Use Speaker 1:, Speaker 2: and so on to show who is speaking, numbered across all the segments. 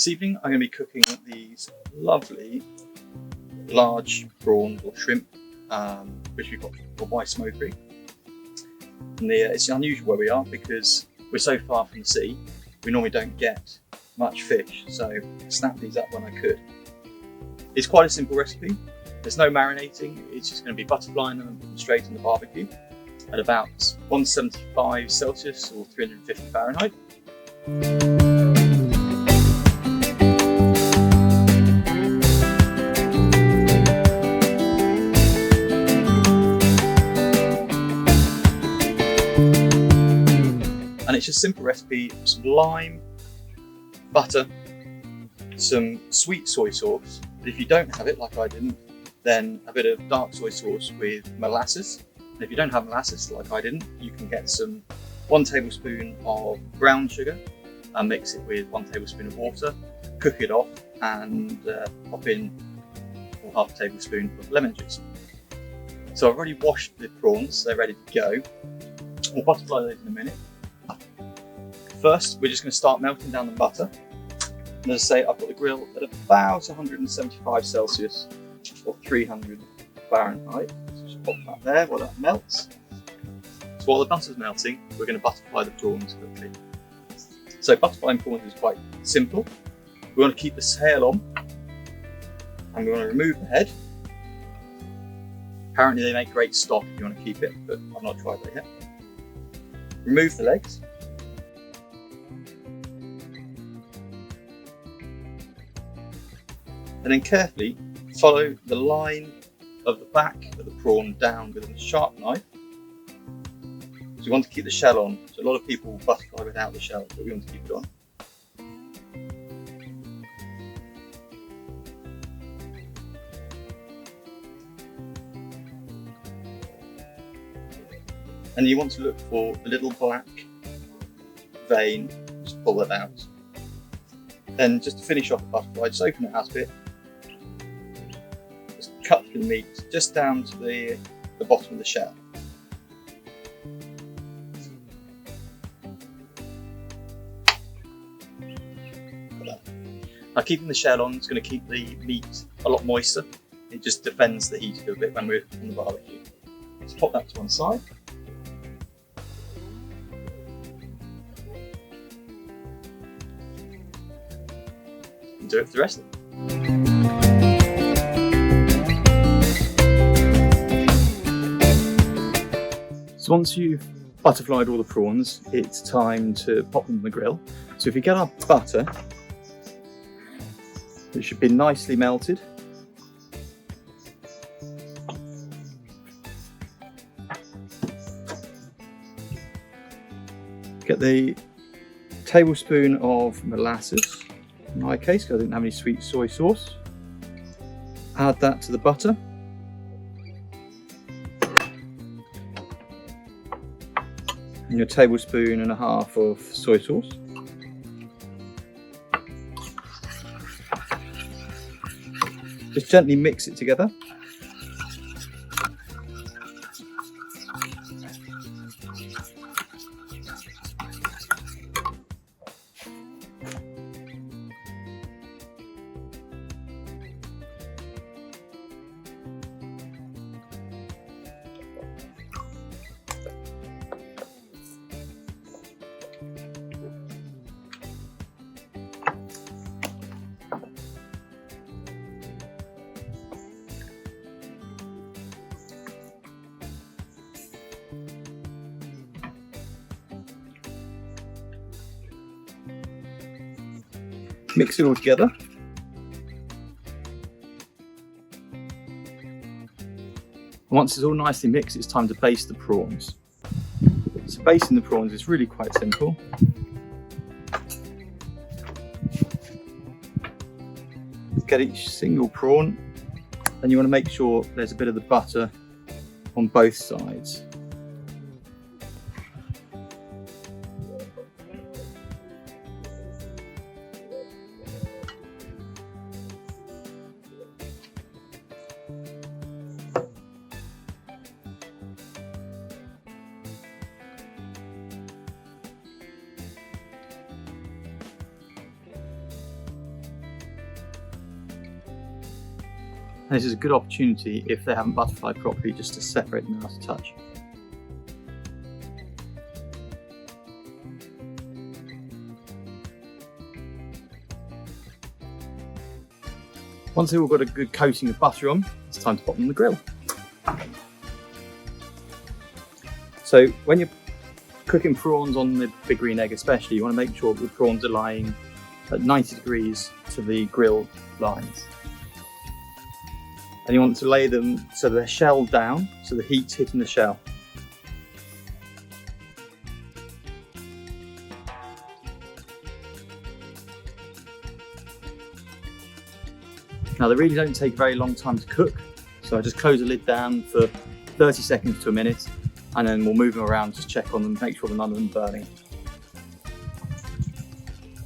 Speaker 1: This evening I'm going to be cooking these lovely large prawns or shrimp, which we've got for white smokery. And it's unusual where we are because we're so far from the sea, we normally don't get much fish, so I snapped these up when I could. It's quite a simple recipe, there's no marinating, it's just going to be butterflying them straight in the barbecue at about 175 Celsius or 350 Fahrenheit. And it's just a simple recipe, some lime, butter, some sweet soy sauce, but if you don't have it, like I didn't, then a bit of dark soy sauce with molasses. And if you don't have molasses, like I didn't, you can get 1 tablespoon of brown sugar and mix it with 1 tablespoon of water, cook it off and pop in half a tablespoon of lemon juice. So I've already washed the prawns, they're ready to go. We'll butterfly those in a minute. First, we're just going to start melting down the butter. And as I say, I've got the grill at about 175 Celsius or 300 Fahrenheit. So just pop that there while that melts. So while the butter's melting, we're going to butterfly the prawns quickly. So butterflying prawns is quite simple. We want to keep the tail on and we want to remove the head. Apparently they make great stock if you want to keep it, but I've not tried that yet. Remove the legs. And then carefully follow the line of the back of the prawn down with a sharp knife. So we want to keep the shell on. So a lot of people butterfly without the shell, but we want to keep it on. And you want to look for a little black vein, just pull that out. Then just to finish off the butterfly, just open it out a bit. Just cut the meat just down to the bottom of the shell. Now keeping the shell on is going to keep the meat a lot moister. It just defends the heat a little bit when we're on the barbecue. Let's pop that to one side. Do it for the rest of them. So once you've butterflied all the prawns, it's time to pop them on the grill. So if you get our butter, it should be nicely melted. Get the tablespoon of molasses. In my case, because I didn't have any sweet soy sauce. Add that to the butter. And your tablespoon and a half of soy sauce. Just gently mix it together. Mix it all together. Once it's all nicely mixed, it's time to baste the prawns. So basting the prawns is really quite simple. Get each single prawn, and you want to make sure there's a bit of the butter on both sides. And this is a good opportunity, if they haven't butterflied properly, just to separate them out of touch. Once they've all got a good coating of butter on, it's time to pop them on the grill. So when you're cooking prawns on the big green egg especially, you want to make sure that the prawns are lying at 90 degrees to the grill lines. And you want to lay them so they're shelled down, so the heat's hitting the shell. Now they really don't take a very long time to cook, so I just close the lid down for 30 seconds to a minute, and then we'll move them around, just check on them, make sure that none of them are burning.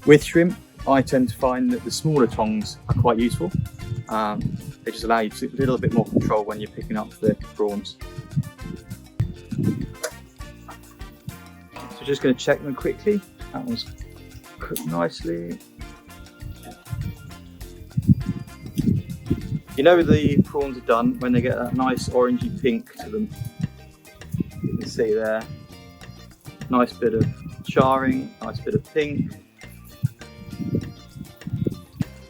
Speaker 1: With shrimp, I tend to find that the smaller tongs are quite useful. They just allow you a little bit more control when you're picking up the prawns. So just going to check them quickly. That one's cooked nicely. You know the prawns are done when they get that nice orangey pink to them. You can see there. Nice bit of charring, nice bit of pink.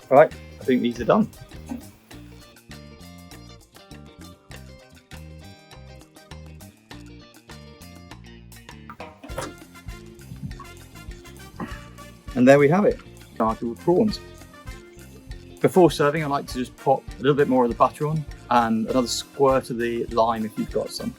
Speaker 1: Right, I think these are done. And there we have it, started with prawns. Before serving, I like to just pop a little bit more of the butter on and another squirt of the lime if you've got some.